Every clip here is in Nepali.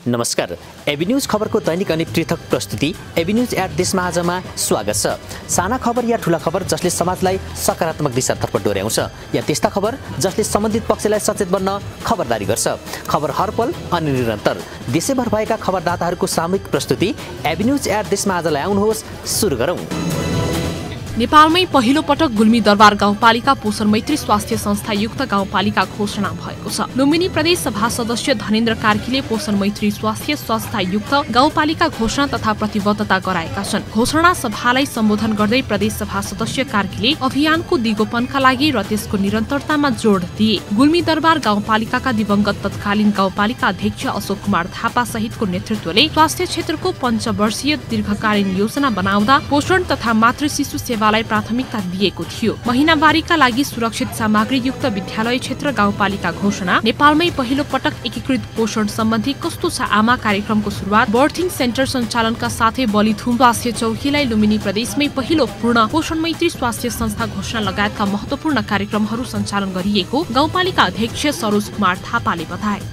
नमस्कार, एबी न्यूज खबरको दैनिक अनि पृथक प्रस्तुति एबी न्यूज एट देशमा आजमा स्वागत छ। साना खबर या ठूला खबर जसले समाजलाई सकारात्मक दिशातर्फ डोर्याउँछ या त्यस्ता खबर जसले सम्बन्धित पक्षलाई सचेत बन्न खबरदारी गर्छ। खबर हरपल अनि निरन्तर देशैभर भएका खबरदाताहरूको सामूहिक प्रस्तुति एबी न्यूज एट देशमा आजलाई आउनुहोस्, सुरु गरौँ। नेपालमै पहिलो पटक गुल्मी दरबार गाउँपालिका पोषण मैत्री स्वास्थ्य संस्था युक्त गाउँपालिका घोषणा भएको छ। लुम्बिनी प्रदेश सभा सदस्य धनेन्द्र कार्कीले पोषण मैत्री स्वास्थ्य संस्था युक्त गाउँपालिका घोषणा तथा प्रतिबद्धता गराएका छन्। घोषणा सभालाई सम्बोधन गर्दै प्रदेश सभा सदस्य कार्कीले अभियानको दिगोपनका लागि र त्यसको निरन्तरतामा जोड दिए। गुल्मी दरबार गाउँपालिकाका दिवंगत तत्कालीन गाउँपालिका अध्यक्ष अशोक कुमार थापा सहितको नेतृत्वले स्वास्थ्य क्षेत्रको पञ्चवर्षीय दीर्घकालीन योजना बनाउँदा पोषण तथा मातृ शिशु सेवा प्राथमिकता दिएको थियो। महिनावारीका लागि सुरक्षित सामग्री युक्त विद्यालय क्षेत्र गाउँपालिका घोषणा, नेपालमै पहिलो पटक एकीकृत पोषण सम्बन्धी कस्तो छ आमा कार्यक्रमको सुरुवात, बर्थिङ सेन्टर सञ्चालनका साथै बलिथुम स्वास्थ्य चौकीलाई लुम्बिनी प्रदेशमै पहिलो पूर्ण पोषण मैत्री स्वास्थ्य संस्था घोषणा लगायतका महत्वपूर्ण कार्यक्रमहरू सञ्चालन गरिएको गाउँपालिका अध्यक्ष सरोज कुमार थापाले बताए।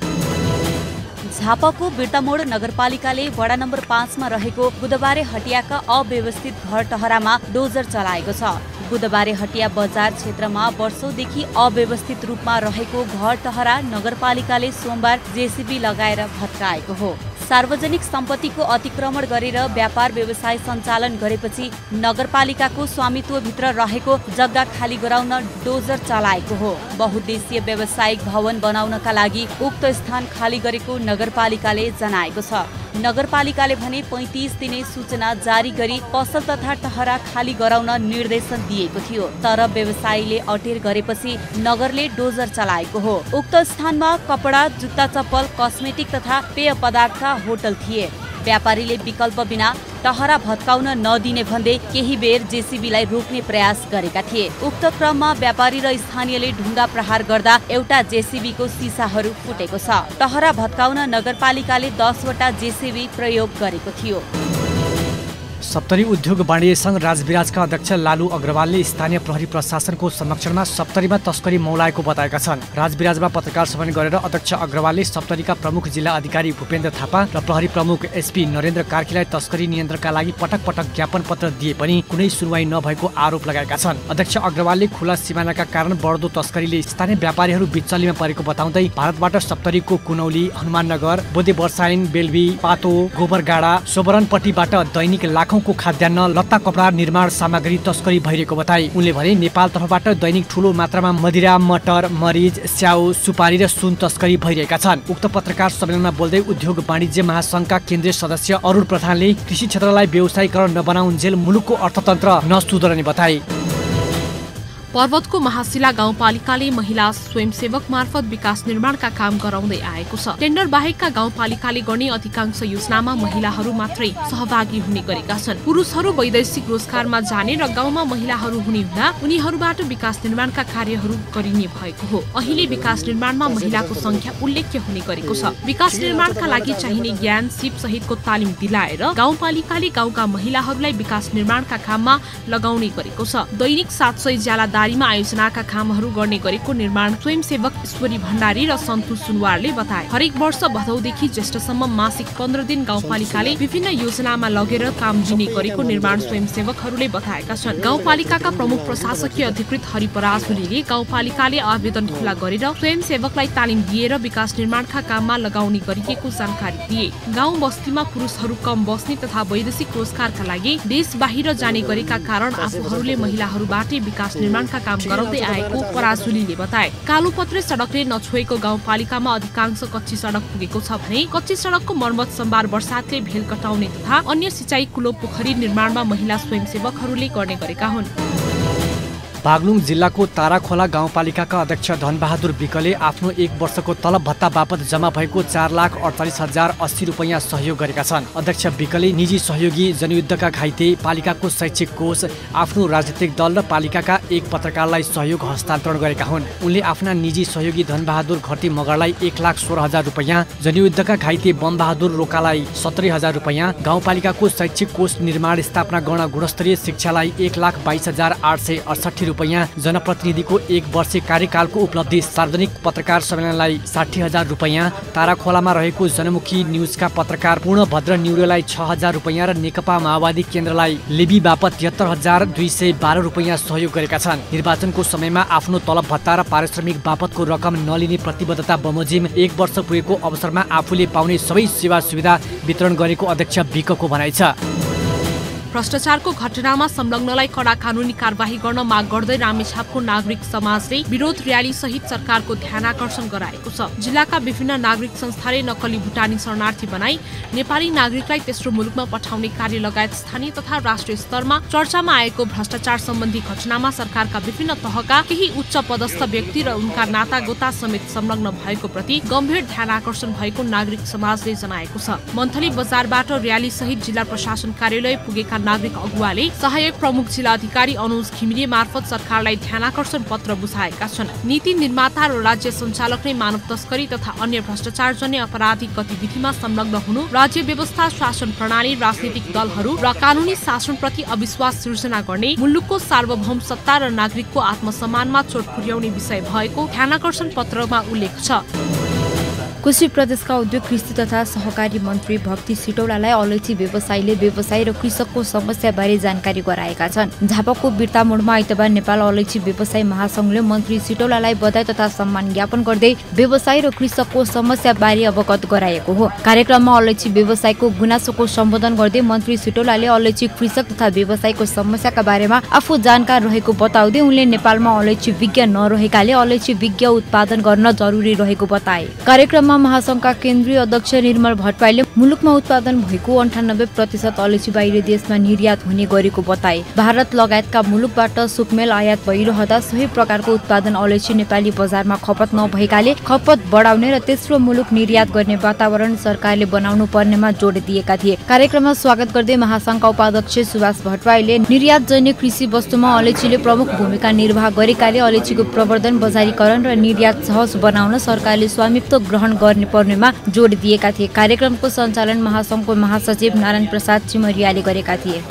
झापाको बिर्तामोड नगरपालिकाले वडा नम्बर 5 मा रहेको बुधबारे हटियाका अव्यवस्थित घर टहरामा डोजर चलाएको छ। बुधबारे हटिया बजार क्षेत्रमा वर्षौंदेखि अव्यवस्थित रूपमा रहेको घर टहरा नगरपालिकाले सोमबार जेसीबी लगाएर भत्काएको हो। सार्वजनिक सम्पत्तिको अतिक्रमण गरेर व्यापार व्यवसाय सञ्चालन गरेपछि नगरपालिकाको स्वामित्वभित्र रहेको जग्गा खाली गराउन डोजर चलाएको हो। बहुद्देशीय व्यावसायिक भवन बनाउनका लागि उक्त स्थान खाली गरेको नगरपालिकाले जनाएको छ। नगरपालिकाले भने 35 दिने सूचना जारी गरी पसल तथा टहरा खाली गराउन निर्देशन दिएको थियो, तर व्यवसायीले अटेर गरेपछि नगरले डोजर चलाएको हो। उक्त स्थानमा कपडा, जुत्ता चप्पल, कस्मेटिक तथा पेय पदार्थका होटल थिए। व्यापारीले विकल्प बिना टहरा भत्काउन नदिने भन्दै केही बेर जेसीबीलाई रोक्ने प्रयास गरेका थिए। उक्त क्रममा व्यापारी र स्थानीयले ढुङ्गा प्रहार गर्दा एउटा जेसीबीको सिसाहरू फुटेको छ। टहरा भत्काउन नगरपालिकाले 10 वटा जेसीबी प्रयोग गरेको थियो। सप्तरी उद्योग वाणिज्य संघ राजविराजका अध्यक्ष लालु अग्रवालले स्थानीय प्रहरी प्रशासनको समक्षमा सप्तरीमा तस्करी मौलाएको बताएका छन्। राजविराजमा पत्रकार सम्मेलन गरेर अध्यक्ष अग्रवालले सप्तरीका प्रमुख जिल्ला अधिकारी भूपेन्द्र थापा र प्रहरी प्रमुख एसपी नरेन्द्र कार्कीलाई तस्करी नियन्त्रणका लागि पटक पटक ज्ञापन पत्र दिए पनि कुनै सुनवाई नभएको आरोप लगाएका छन्। अध्यक्ष अग्रवालले खुला सीमानाका कारण बढ्दो तस्करीले स्थानीय व्यापारीहरू बिचल्लीमा परेको बताउँदै भारतबाट सप्तरीको कुनौली, हनुमाननगर, बोदे वर्षाइन, बेलवी, पातो, गोबरगाडा, सोबरनपट्टिबाट दैनिक लाखौं को खाद्यान्न, लत्ता कपडा, निर्माण सामग्री तस्करी भइरहेको बताए। उनले भने नेपाल तर्फबाट दैनिक ठूलो मात्रामा मदिरा, मटर, मरिच, स्याउ, सुपारी र सुन तस्करी भइरहेका छन्। उक्त पत्रकार सम्मेलनमा बोल्दै उद्योग वाणिज्य महासंघका केन्द्रीय सदस्य अरुण प्रधानले कृषि क्षेत्रलाई व्यवसायीकरण नबनाउन्जेल मुलुकको अर्थतन्त्र नसुध्रने बताए। पर्वतको महाशिला गाउँपालिकाले महिला स्वयंसेवक मार्फत विकास निर्माणका काम गराउँदै आएको छ। टेन्डर बाहेकका गाउँपालिकाले गर्ने अधिकांश योजनामा महिलाहरू मात्रै सहभागी हुने गरेका छन्। पुरुषहरू वैदेशिक रोजगारमा जाने र गाउँमा महिलाहरू हुने हुँदा उनीहरूबाट विकास निर्माणका कार्यहरू गरिने भएको हो। अहिले विकास निर्माणमा महिलाको संख्या उल्लेख्य हुने गरेको छ। विकास निर्माणका लागि चाहिने ज्ञान, सिप सहितको तालिम दिलाएर गाउँपालिकाले गाउँका महिलाहरूलाई विकास निर्माणका काममा लगाउने गरेको छ। दैनिक 700 ज्याला आयोजनाका कामहरू गर्ने गरेको निर्माण स्वयंसेवक ईश्वरी भण्डारी र सन्तु सुनवारले बताए। हरेक वर्ष भदौदेखि ज्येष्ठसम्म मासिक 15 दिन गाउँपालिकाले विभिन्न योजनामा लगेर काम दिने गरेको निर्माण स्वयंसेवकहरूले बताएका छन्। गाउँपालिकाका प्रमुख प्रशासकीय अधिकृत हरिपराज हुलीले गाउँपालिकाले आवेदन खुला गरेर स्वयंसेवकलाई तालिम दिएर विकास निर्माणका काममा लगाउने गरिएको जानकारी दिए। गाउँ बस्तीमा पुरुषहरू कम बस्ने तथा वैदेशिक रोजगारका लागि देश बाहिर जाने गरेका कारण आफूहरूले महिलाहरूबाटै विकास निर्माण काम गराउँदै आएको पराजुलीले बताए। कालोपत्रे सडकले नछोएको गाउँपालिकामा अधिकांश कच्ची सडक पुगेको छ भने कच्ची सडकको मर्मत सम्बार वर्षातले भेल कटाउने तथा अन्य सिँचाइ कुलो पोखरी निर्माणमा महिला स्वयंसेवकहरूले गर्ने गरेका हुन्। बागलुङ जिल्लाको ताराखोला गाउँपालिकाका अध्यक्ष धनबहादुर विकले आफ्नो 1 वर्षको तलब भत्ता बापत जम्मा भएको 4,48,080 रुपैयाँ सहयोग गरेका छन्। अध्यक्ष विकले निजी सहयोगी, जनयुद्धका घाइते, पालिकाको शैक्षिक कोष, आफ्नो राजनीतिक दल र पालिकाका एक पत्रकारलाई सहयोग हस्तान्तरण गरेका हुन्। उनले आफ्ना निजी सहयोगी धनबहादुर घटी मगरलाई 1,16,000 रुपैयाँ, जनयुद्धका घाइते बमबहादुर रोकालाई 70,000 रुपैयाँ, गाउँपालिकाको शैक्षिक कोष निर्माण स्थापना गर्न गुणस्तरीय शिक्षालाई 1,22,868 रुपैयाँ, जनप्रतिनिधिको 1 वर्षे कार्यकालको उपलब्धि सार्वजनिक पत्रकार सम्मेलनलाई 60,000 रुपैयाँ, ताराखोलामा रहेको जनमुखी न्युजका पत्रकार पूर्णभद्र न्युरोलाई 6,000 रुपैयाँ र नेकपा माओवादी केन्द्रलाई लेबी बापत 73,212 रुपैयाँ सहयोग गरेका छन्। निर्वाचनको समयमा आफ्नो तलब भत्ता र पारिश्रमिक बापतको रकम नलिने प्रतिबद्धता बमोजिम 1 वर्ष पुगेको अवसरमा आफूले पाउने सबै सेवा सुविधा वितरण गरेको अध्यक्ष विकको भनाइ छ। भ्रष्टाचारको घटनामा संलग्नलाई कडा कानुनी कार्यवाही गर्न माग गर्दै रामेछापको नागरिक समाजले विरोध र्याली सहित सरकारको ध्यान आकर्षण गराएको छ। जिल्लाका विभिन्न नागरिक संस्थाले नक्कली भुटानी शरणार्थी बनाई नेपाली नागरिकलाई तेस्रो मुलुकमा पठाउने कार्य लगायत स्थानीय तथा राष्ट्रिय स्तरमा चर्चामा आएको भ्रष्टाचार सम्बन्धी घटनामा सरकारका विभिन्न तहका केही उच्च पदस्थ व्यक्ति र उनका नातागोता समेत संलग्न भएको प्रति गम्भीर ध्यान आकर्षण भएको नागरिक समाजले जनाएको छ। मन्थली बजारबाट र्याली सहित जिल्ला प्रशासन कार्यालय पुगेका नागरिक अगुवाले सहायक प्रमुख जिल्ला अधिकारी अनुज घिमिरे मार्फत सरकारलाई ध्यानाकर्षण पत्र बुझाएका छन्। नीति निर्माता र राज्य सञ्चालक नै मानव तस्करी तथा अन्य भ्रष्टाचारजन्य आपराधिक गतिविधिमा संलग्न हुनु, राज्य व्यवस्था, शासन प्रणाली, राजनीतिक दलहरू र कानुनी शासनप्रति अविश्वास सिर्जना गर्ने, मुलुकको सार्वभौम सत्ता र नागरिकको आत्मसम्मानमा चोट पुर्याउने विषय भएको ध्यानाकर्षण पत्रमा उल्लेख छ। कोशी प्रदेशका उद्योग, कृषि तथा सहकारी मन्त्री भक्ति सिटौलालाई अलैँची व्यवसायीले व्यवसायी र कृषकको समस्याबारे जानकारी गराएका छन्। झापाको बिर्तामोडमा आइतबार नेपाल अलैँची व्यवसायी महासंघले मन्त्री सिटौलालाई बधाई तथा सम्मान ज्ञापन गर्दै व्यवसायी र कृषकको समस्याबारे अवगत गराएको हो। कार्यक्रममा अलैँची व्यवसायको गुनासोको सम्बोधन गर्दै मन्त्री सिटौलाले अलैँची कृषक तथा व्यवसायको समस्याका बारेमा आफू जानकार रहेको बताउँदै उनले नेपालमा अलैँची विज्ञ नरहेकाले अलैँची विज्ञ उत्पादन गर्न जरुरी रहेको बताए। कार्यक्रममा महासंघका केन्द्रीय अध्यक्ष निर्मल भट्टराईले मुलुकमा उत्पादन भएको 98% अलैँची बाहिर देशमा निर्यात हुने गरेको बताए। भारत लगायतका मुलुकबाट सुकमेल आयात भइरहँदा सोही प्रकारको उत्पादन अलैँची नेपाली बजारमा खपत नभएकाले खपत बढाउने र तेस्रो मुलुक निर्यात गर्ने वातावरण सरकारले बनाउनु पर्नेमा जोड दिएका थिए। कार्यक्रममा स्वागत गर्दै महासंघका उपाध्यक्ष सुभाष भट्टराईले निर्यातजन्य कृषि वस्तुमा अलैँचीले प्रमुख भूमिका निर्वाह गरेकाले अलैँचीको प्रवर्धन, बजारीकरण र निर्यात सहज बनाउन सरकारले स्वामित्व ग्रहण गर्ने पर्नेमा जोड दिएका थिए। कार्यक्रमको सञ्चालन महासंघको महासचिव नारायण प्रसाद चिमरियाले गरेका थिए।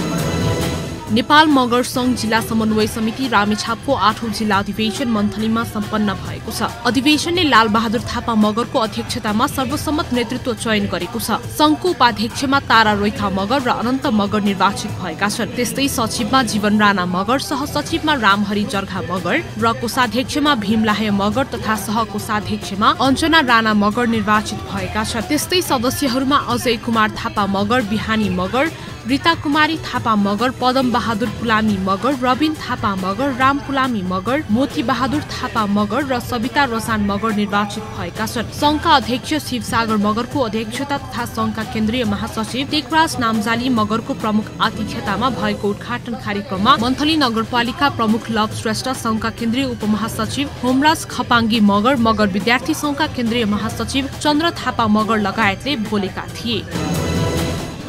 नेपाल मगर संघ जिल्ला समन्वय समिति रामेछापको 8औं जिल्ला अधिवेशन मन्थलीमा सम्पन्न भएको छ। अधिवेशनले लाल बहादुर थापा मगरको अध्यक्षतामा सर्वसम्मत नेतृत्व चयन गरेको छ। संघको उपाध्यक्षमा तारा रोइखा मगर र अनन्त मगर निर्वाचित भएका छन्। त्यस्तै सचिवमा जीवन राणा मगर, सहसचिवमा रामहरि जर्घा मगर र कोषाध्यक्षमा भीमलाहे मगर तथा सहकोषाध्यक्षमा अञ्जना राणा मगर निर्वाचित भएका छन्। त्यस्तै सदस्यहरूमा अजय कुमार थापा मगर, बिहानी मगर, रीता कुमारी थापा मगर, पदम बहादुर पुलामी मगर, रबिन थापा मगर, राम पुलामी मगर, मोती बहादुर थापा मगर र सविता रोसान मगर निर्वाचित भएका छन्। संघका अध्यक्ष शिवसागर मगरको अध्यक्षता तथा संघका केन्द्रीय महासचिव टेकराज नामजाली मगरको प्रमुख आतिथ्यतामा भएको उद्घाटन कार्यक्रममा मन्थली नगरपालिका प्रमुख लभ श्रेष्ठ, संघका केन्द्रीय उपमहासचिव होमराज खपाङ्गी मगर, मगर विद्यार्थी संघका केन्द्रीय महासचिव चन्द्र थापा मगर लगायतले बोलेका थिए।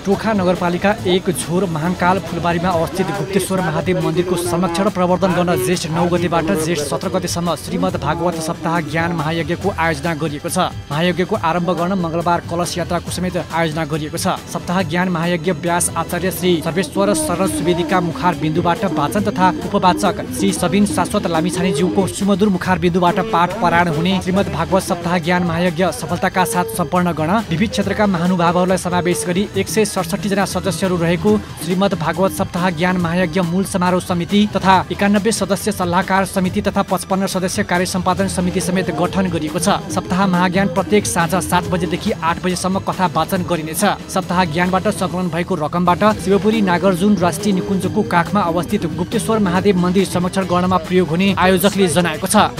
टोखा नगरपालिका 1 झोर महाकाल फुलबारीमा अवस्थित गुप्तेश्वर महादेव मन्दिरको संरक्षण प्रवर्धन गर्न जेष्ठ 9 गतेबाट जेष्ठ 17 गतेसम्म श्रीमद् भागवत सप्ताह ज्ञान महायज्ञको आयोजना गरिएको छ। महायज्ञको आरम्भ गर्न मंगलबार कलश यात्राको समेत आयोजना गरिएको छ। सप्ताह ज्ञान महायज्ञ व्यास आचार्य श्री सर्वेश्वर शरण सुवेदीका मुखार बिन्दुबाट वाचन तथा उपवाचक श्री सबिन शाश्वत लामिछानेज्यूको सुमधुर मुखार बिन्दुबाट पाठ पारायण हुने श्रीमद् भागवत सप्ताह ज्ञान महायज्ञ सफलताका साथ सम्पन्न गर्न विविध क्षेत्रका महानुभावहरूलाई समावेश गरी 167 जना सदस्यहरू रहेको श्रीमद् भागवत सप्ताह ज्ञान महायज्ञ मूल समारोह समिति तथा 91 सदस्य सल्लाहकार समिति तथा 55 सदस्य कार्य सम्पादन समिति समेत गठन गरिएको छ। सप्ताह महाज्ञान प्रत्येक साँझ 7 बजेदेखि 8 बजेसम्म कथा वाचन गरिनेछ। सप्ताह ज्ञानबाट सङ्कलन भएको रकमबाट शिवपुरी नागार्जुन राष्ट्रिय निकुञ्जको काखमा अवस्थित गुप्तेश्वर महादेव मन्दिर संरक्षण गर्नमा प्रयोग हुने आयोजकले जनाएको छ।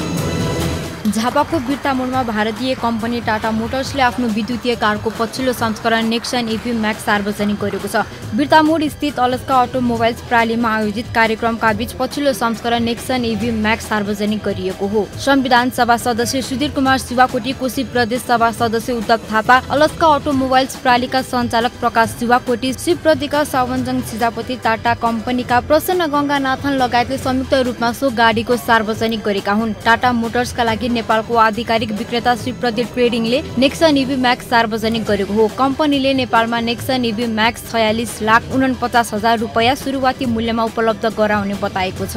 झापाको बिर्तामोडमा भारतीय कम्पनी टाटा मोटर्सले आफ्नो विद्युतीय कारको पछिल्लो संस्करण नेक्सन इभी म्याक्स सार्वजनिक गरेको छ। बिर्तामोड स्थित अलस्का अटोमोबाइल्स प्रालीमा आयोजित कार्यक्रमका बीच पछिल्लो संस्करण नेक्सन इभी म्याक्स सार्वजनिक गरिएको हो। संविधान सभा सदस्य सुधीर कुमार शिवाकोटी, कोशी प्रदेश सभा सदस्य उद्धव थापा, अलस्का अटोमोबाइल्स प्रालीका सञ्चालक प्रकाश शिवाकोटी, शिवप्रतिका सावनजङ सिजापति, टाटा कम्पनीका प्रसन्न गङ्गानाथन लगायतले संयुक्त रूपमा सो गाडीको सार्वजनिक गरेका हुन्। टाटा मोटर्सका लागि नेपालको आधिकारिक विक्रेता शिवप्रति ट्रेडिङले नेक्सन इभी म्याक्स सार्वजनिक गरेको हो। कम्पनीले नेपालमा नेक्सन इभी म्याक्स 46,49,000 रुपैयाँ सुरुवाती मूल्यमा उपलब्ध गराउने बताएको छ।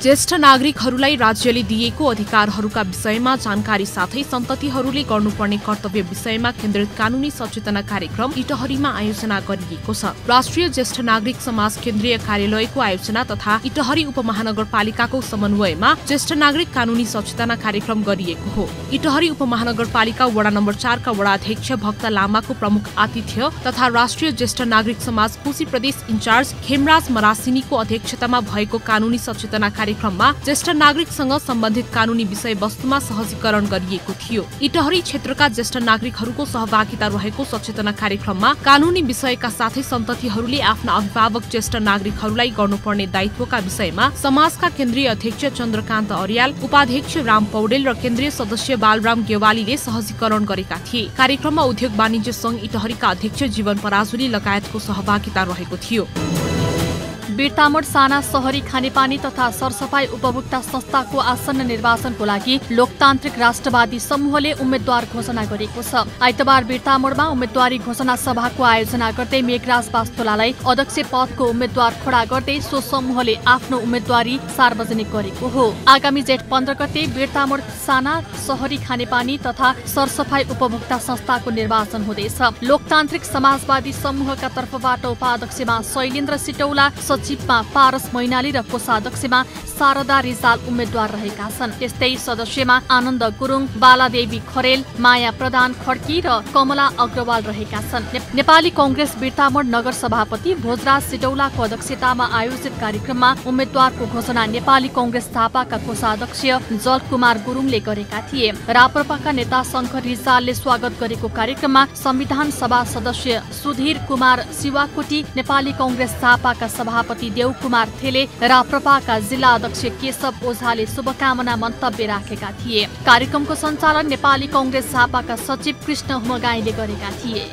ज्येष्ठ नागरिकहरूलाई राज्यले दिएको अधिकारहरूका विषयमा जानकारी साथै सन्ततिहरूले गर्नुपर्ने कर्तव्य विषयमा केन्द्रित कानूनी सचेतना कार्यक्रम इटहरीमा आयोजना गरिएको छ। राष्ट्रिय ज्येष्ठ नागरिक समाज केन्द्रीय कार्यालयको आयोजना तथा इटहरी उपमहानगरपालिकाको समन्वयमा ज्येष्ठ नागरिक कानूनी सचेतना कार्यक्रम गरिएको हो। इटहरी उपमहानगरपालिका वडा नम्बर 4 का वडाध्यक्ष भक्त लामाको प्रमुख आतिथ्य तथा राष्ट्रिय ज्येष्ठ नागरिक समाज कोशी प्रदेश इन्चार्ज खेमराज मरासिनीको अध्यक्षतामा भएको कानूनी सचेतना कार्यक्रममा ज्येष्ठ नागरिकसँग सम्बन्धित कानूनी विषय वस्तुमा सहजीकरण गरिएको थियो। इटहरी क्षेत्रका ज्येष्ठ नागरिकहरूको सहभागिता रहेको सचेतना कार्यक्रममा कानूनी विषयका साथै सन्ततिहरूले आफ्ना अभिभावक ज्येष्ठ नागरिकहरूलाई गर्नुपर्ने दायित्वका विषयमा समाजका केन्द्रीय अध्यक्ष चन्द्रकान्त अर्याल, उपाध्यक्ष राम पौडेल र केन्द्रीय सदस्य बालराम गेवालीले सहजीकरण गरेका थिए। कार्यक्रममा उद्योग वाणिज्य संघ इटहरीका अध्यक्ष जीवन पराजुली लगायतको सहभागिता रहेको थियो। बिर्तामोड साना सहरी खानेपानी तथा सरसफाई उपभोक्ता संस्थाको आसन्न निर्वाचनको लागि लोकतान्त्रिक राष्ट्रवादी समूहले उम्मेद्वार घोषणा गरेको छ। आइतबार बिर्तामोडमा उम्मेद्वारी घोषणा सभाको आयोजना गर्दै मेघराज वास्तोलालाई अध्यक्ष पदको उम्मेद्वार खडा गर्दै सो समूहले आफ्नो उम्मेद्वारी सार्वजनिक गरेको हो। आगामी जेठ 15 गते बिर्तामोड साना सहरी खानेपानी तथा सरसफाई उपभोक्ता संस्थाको निर्वाचन हुँदैछ। लोकतान्त्रिक समाजवादी समूहका तर्फबाट उपाध्यक्षमा शैलेन्द्र सिटौला, सचिवमा पारस मैनाली र कोषाध्यक्षमा शारदा रिजाल उम्मेद्वार रहेका छन्। त्यस्तै सदस्यमा आनन्द गुरुङ, बालादेवी खरेल, माया प्रधान खड्की र कमला अग्रवाल रहेका छन्। नेपाली कांग्रेस बिर्तामोड नगर सभापति भोजराज सिटौलाको अध्यक्षतामा आयोजित कार्यक्रममा उम्मेद्वारको घोषणा नेपाली कांग्रेस झापाका कोषाध्यक्ष जलकुमार गुरुङले गरेका थिए। राप्रपाका नेता शङ्कर रिजालले स्वागत गरेको कार्यक्रममा संविधान सभा सदस्य सुधीर कुमार शिवाकोटी, नेपाली कांग्रेस झापाका सभापति देवकुमार थेले, राप्रपाका जिल्ला अध्यक्ष केशव ओझाले शुभकामना मन्तव्य राखेका थिए। कार्यक्रमको सञ्चालन नेपाली कांग्रेस झापाका सचिव कृष्ण हुमगाईले गरेका थिए।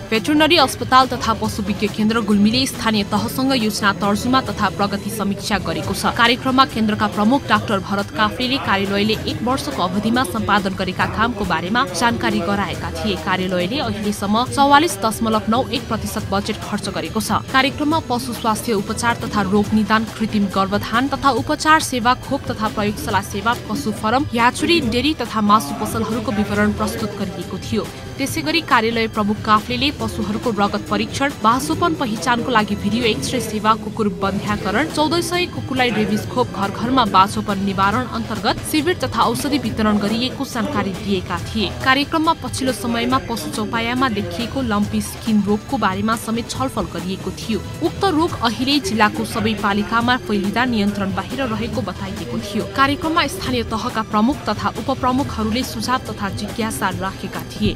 भेटरनरी अस्पताल तथा पशु विज्ञ केन्द्र गुल्मीले स्थानीय तहसँग योजना तर्जुमा तथा प्रगति समीक्षा गरेको छ। कार्यक्रममा केन्द्रका प्रमुख डाक्टर भरत काफ्लेले कार्यालयले 1 वर्षको अवधिमा सम्पादन गरेका कामको बारेमा जानकारी गराएका थिए। कार्यालयले अहिलेसम्म 44.91% बजेट खर्च गरेको छ। कार्यक्रममा पशु स्वास्थ्य उपचार तथा रोग निदान, कृत्रिम गर्भधान तथा उपचार सेवा, खोप तथा प्रयोगशाला सेवा, पशु फर्म, याचुरी, डेरी तथा मासु पसलहरूको विवरण प्रस्तुत गरिएको थियो। त्यसैगरी कार्यालय प्रमुख काफ्लेले पशुहरूको रगत परीक्षण, बासोपन पहिचानको लागि भिडियो एक्सरे सेवा, कुकुर बन्ध्याकरण, 1400 कुकुरलाई रेबिज खोप, घर घरमा बाछोपन निवारण अन्तर्गत शिविर तथा औषधि वितरण गरिएको जानकारी दिएका थिए। कार्यक्रममा पछिल्लो समयमा पशु चौपायामा देखिएको लम्पी स्किन रोगको बारेमा समेत छलफल गरिएको थियो। उक्त रोग अहिले जिल्लाको सबै पालिकामा फैलिँदा नियन्त्रण बाहिर रहेको बताइएको थियो। कार्यक्रममा स्थानीय तहका प्रमुख तथा उपप्रमुखहरूले सुझाव तथा जिज्ञासा राखेका थिए।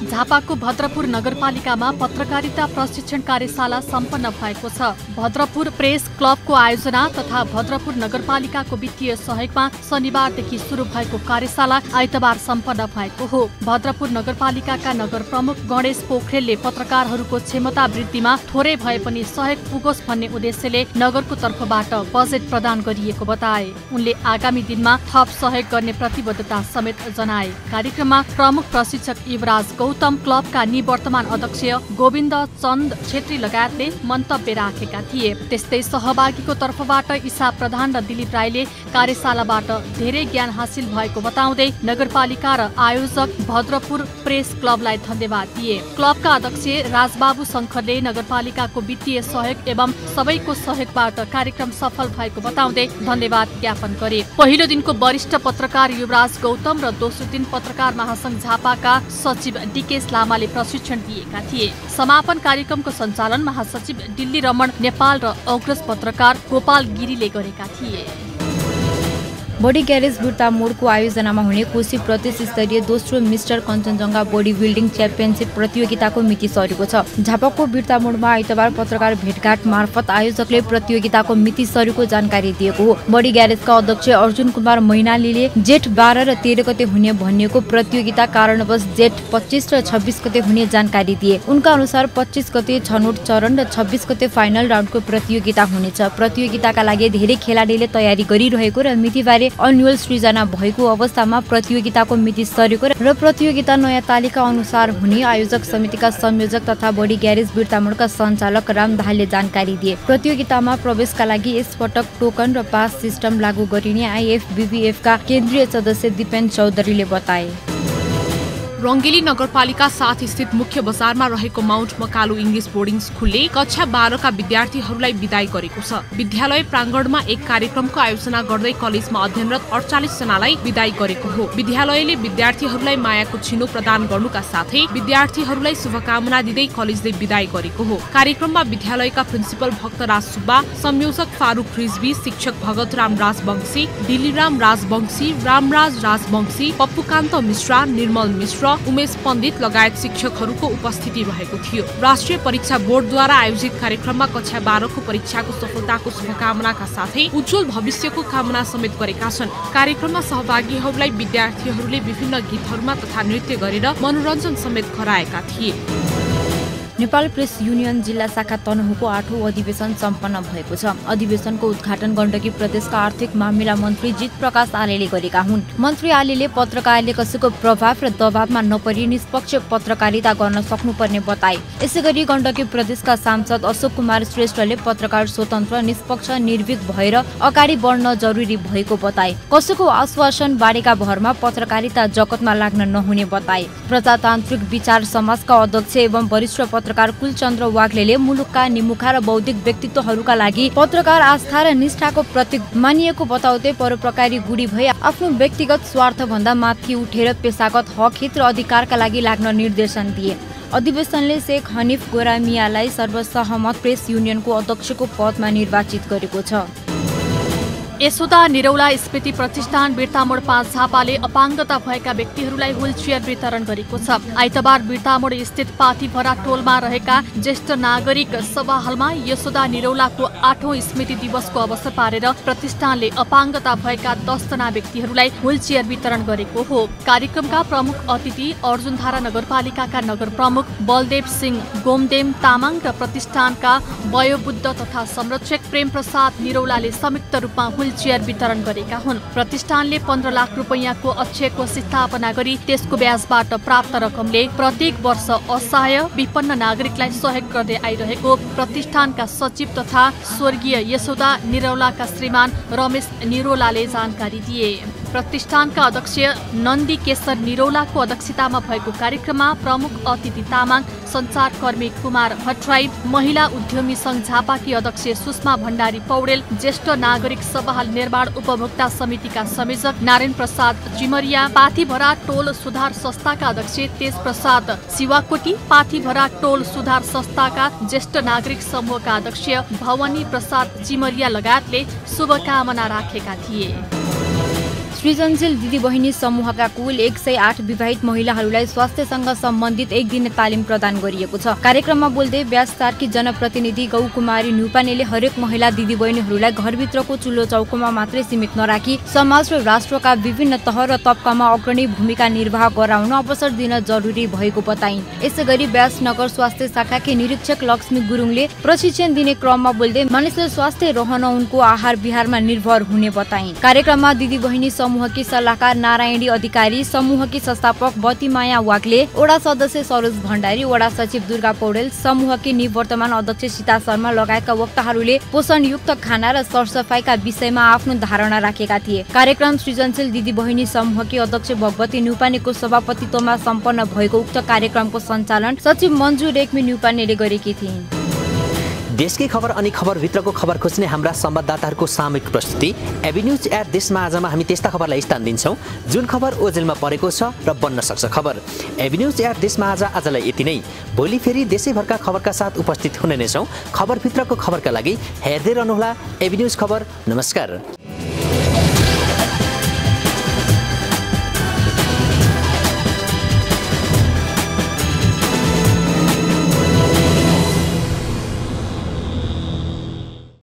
झापाको भद्रपुर नगरपालिकामा पत्रकारिता प्रशिक्षण कार्यशाला सम्पन्न भएको छ। भद्रपुर प्रेस क्लबको आयोजना तथा भद्रपुर नगरपालिकाको वित्तीय सहयोगमा शनिबारदेखि सुरु भएको कार्यशाला आइतबार सम्पन्न भएको हो। भद्रपुर नगरपालिकाका नगर प्रमुख गणेश पोखरेलले पत्रकारहरूको क्षमता वृद्धिमा थोरै भए पनि सहयोग पुगोस् भन्ने उद्देश्यले नगरको तर्फबाट बजेट प्रदान गरिएको बताए। उनले आगामी दिनमा थप सहयोग गर्ने प्रतिबद्धता समेत जनाए। कार्यक्रममा प्रमुख प्रशिक्षक युवराज गौतम, क्लबका निवर्तमान अध्यक्ष गोविन्द चन्द छेत्री लगायतले मन्तव्य राखेका थिए। त्यस्तै सहभागीको तर्फबाट ईशा प्रधान र दिलीप राईले कार्यशालाबाट धेरै ज्ञान हासिल भएको बताउँदै नगरपालिका र आयोजक भद्रपुर प्रेस क्लबलाई धन्यवाद दिए। क्लबका अध्यक्ष राजबाबु शङ्करले नगरपालिकाको वित्तीय सहयोग एवं सबैको सहयोगबाट कार्यक्रम सफल भएको बताउँदै धन्यवाद ज्ञापन गरे। पहिलो दिनको वरिष्ठ पत्रकार युवराज गौतम र दोस्रो दिन पत्रकार महासंघ झापाका सचिव डीकेश लामाले प्रशिक्षण दिएका थिए। समापन कार्यक्रमको सञ्चालन महासचिव दिल्ली रमण नेपाल र अग्रज पत्रकार गोपाल गिरीले गरेका थिए। बडी ग्यारेज बिर्तामोडको आयोजनामा हुने कोशी प्रदेश स्तरीय दोस्रो mister Kanchenjunga body building championship प्रतियोगिताको मिति सरेको छ। झापाको बिर्तामोडमा आइतबार पत्रकार भेटघाट मार्फत आयोजकले प्रतियोगिताको मिति सरेको जानकारी दिएको हो। बडी ग्यारेजका अध्यक्ष अर्जुन कुमार मैनालीले जेठ 12 र 13 गते हुने भनिएको प्रतियोगिता कारणवश जेठ 25 र 26 गते हुने जानकारी दिए। उनका अनुसार 25 गते छनौट चरण र 26 गते फाइनल राउन्डको प्रतियोगिता हुनेछ। प्रतियोगिताका लागि धेरै खेलाडीले तयारी गरिरहेको र मितिबारे अन्युअल सृजना भएको अवस्थामा प्रतियोगिताको मिति सरेको र प्रतियोगिता नयाँ तालिका अनुसार हुने आयोजक समितिका संयोजक तथा बडी ग्यारेज बिर्तामोडका सञ्चालक राम दाहालले जानकारी दिए। प्रतियोगितामा प्रवेशका लागि यसपटक टोकन र पास सिस्टम लागू गरिने आइएफबिबिएफका केन्द्रीय सदस्य दिपेन चौधरीले बताए। रङ्गेली नगरपालिका 7 स्थित मुख्य बजारमा रहेको माउन्ट मकालु इङ्ग्लिस बोर्डिङ स्कुलले कक्षा 12 का विद्यार्थीहरूलाई बिदाई गरेको छ। विद्यालय प्राङ्गणमा एक कार्यक्रमको आयोजना गर्दै कलेजमा अध्ययनरत 48 जनालाई बिदाई गरेको हो। विद्यालयले विद्यार्थीहरूलाई मायाको छिनो प्रदान गर्नुका साथै विद्यार्थीहरूलाई शुभकामना दिँदै कलेजले बिदाई गरेको हो। कार्यक्रममा विद्यालयका प्रिन्सिपल भक्तराज सुब्बा, संयोजक फारूक रिजवी, शिक्षक भगत राम राजवंशी, दिलीराम राजवंशी, रामराज राजवंशी, पप्पुकान्त मिश्रा, निर्मल मिश्र, उमेश पण्डित लगायत शिक्षकहरूको उपस्थिति रहेको थियो। राष्ट्रिय परीक्षा बोर्डद्वारा आयोजित कार्यक्रममा कक्षा 12 को परीक्षाको सफलताको शुभकामनाका साथै उज्जवल भविष्यको कामना समेत गरेका छन्। कार्यक्रममा सहभागीहरूलाई विद्यार्थीहरूले विभिन्न गीतहरूमा तथा नृत्य गरेर मनोरञ्जन समेत गराएका थिए। नेपाल प्रेस युनियन जिल्ला शाखा तनहुको 8औं अधिवेशन सम्पन्न भएको छ। अधिवेशनको उद्घाटन गण्डकी प्रदेशका आर्थिक मामिला मन्त्री जित प्रकाश आलेले गरेका हुन्। मन्त्री आलेले पत्रकारले कसैको प्रभाव र दबावमा नपरी निष्पक्ष पत्रकारिता गर्न सक्नुपर्ने बताए। यसैगरी गण्डकी प्रदेशका सांसद अशोक कुमार श्रेष्ठले पत्रकार स्वतन्त्र, निष्पक्ष, निर्भीक भएर अगाडि बढ्न जरुरी भएको बताए। कसैको आश्वासन बारेका भरमा पत्रकारिता जगतमा लाग्न नहुने बताए। प्रजातान्त्रिक विचार समाजका अध्यक्ष एवं वरिष्ठ पत्रकार कुलचन्द्र वाग्लेले मुलुकका निमुखा र बौद्धिक व्यक्तित्वहरूका लागि पत्रकार आस्था र निष्ठाको प्रतीक मानिएको बताउँदै परोपकारी गुडी भई आफ्नो व्यक्तिगत स्वार्थभन्दा माथि उठेर पेशागत हक हित र अधिकारका लागि लाग्न निर्देशन दिए। अधिवेशनले शेख हनिफ गोरामियालाई सर्वसहमत प्रेस युनियनको अध्यक्षको पदमा निर्वाचित गरेको छ। यशोदा निरौला स्मृति प्रतिष्ठान बिर्तामोड 5 झापाले अपाङ्गता भएका व्यक्तिहरूलाई व्हीलचेयर वितरण गरेको छ। आइतबार बिर्तामोड स्थित पाथीभरा टोलमा रहेका ज्येष्ठ नागरिक सभा हलमा यशोदा निरौलाको 8औं स्मृति दिवसको अवसर पारेर प्रतिष्ठानले अपाङ्गता भएका 10 जना व्यक्तिहरूलाई व्हीलचेयर वितरण गरेको हो। कार्यक्रमका प्रमुख अतिथि अर्जुनधारा नगरपालिकाका नगर प्रमुख बलदेव सिंह गोमदेम तामाङ र प्रतिष्ठानका वयोवृद्ध तथा संरक्षक प्रेम प्रसाद निरौलाले संयुक्त रूपमा व्हीलचेयर वितरण गरेका हुन्। प्रतिष्ठानले 15 लाख रुपैयाँको अक्षयको स्थापना गरी त्यसको ब्याजबाट प्राप्त रकमले प्रत्येक वर्ष असहाय विपन्न नागरिकलाई सहयोग गर्दै आइरहेको प्रतिष्ठानका सचिव तथा स्वर्गीय यशोदा निरौलाका श्रीमान रमेश निरौलाले जानकारी दिए। प्रतिष्ठानका अध्यक्ष नन्दी केशर निरौलाको अध्यक्षतामा भएको कार्यक्रममा प्रमुख अतिथि तामाङ, सञ्चारकर्मी कुमार भट्टराई, महिला उद्यमी संघ झापाकी अध्यक्ष सुषमा भण्डारी पौडेल, ज्येष्ठ नागरिक सभाहाल निर्माण उपभोक्ता समितिका संयोजक नारायण प्रसाद चिमरिया, पाथीभरा टोल सुधार संस्थाका अध्यक्ष तेज प्रसाद शिवाकोटी, पाथीभरा टोल सुधार संस्थाका ज्येष्ठ नागरिक समूहका अध्यक्ष भवानी प्रसाद चिमरिया लगायतले शुभकामना राखेका थिए। सृजनशील दिदीबहिनी समूहका कुल 108 विवाहित महिलाहरूलाई स्वास्थ्यसँग सम्बन्धित एक दिने तालिम प्रदान गरिएको छ। कार्यक्रममा बोल्दै व्यासतारकी जनप्रतिनिधि गौकुमारी न्युपानेले हरेक महिला दिदीबहिनीहरूलाई घरभित्रको चुल्हो चौकोमा मात्रै सीमित नराखी समाज र राष्ट्रका विभिन्न तह र तबकामा अग्रणी भूमिका निर्वाह गराउन अवसर दिन जरुरी भएको बताइन्। यसैगरी व्यासनगर स्वास्थ्य शाखाकी निरीक्षक लक्ष्मी गुरुङले प्रशिक्षण दिने क्रममा बोल्दै मानिसले स्वास्थ्य रहन उनको आहार विहारमा निर्भर हुने बताइन्। कार्यक्रममा दिदीबहिनी समूहकी सल्लाहकार नारायणी अधिकारी, समूहकी संस्थापक बतीमाया वाग्ले, वडा सदस्य सरोज भण्डारी, वडा सचिव दुर्गा पौडेल, समूहकी निवर्तमान अध्यक्ष सीता शर्मा लगायतका वक्ताहरूले पोषणयुक्त खाना र सरसफाइका विषयमा आफ्नो धारणा राखेका थिए। कार्यक्रम सृजनशील दिदीबहिनी समूहकी अध्यक्ष भगवती न्युपानेको सभापतित्वमा सम्पन्न भएको उक्त कार्यक्रमको सञ्चालन सचिव मन्जु रेग्मी न्युपानेले गरेकी थिइन्। देशकै खबर अनि खबरभित्रको खबर खोज्ने हाम्रा संवाददाताहरूको सामूहिक प्रस्तुति एभिन्यूज एट देशमा आजमा हामी त्यस्ता खबरलाई स्थान दिन्छौँ जुन खबर ओजेलमा परेको छ र बन्न सक्छ खबर। एभिन्यूज एट देशमा आजलाई यति नै। भोलि फेरि देशैभरका खबरका साथ उपस्थित हुने नै छौँ। खबरभित्रको खबरका लागि हेर्दै रहनुहोला एभिन्यूज खबर। नमस्कार।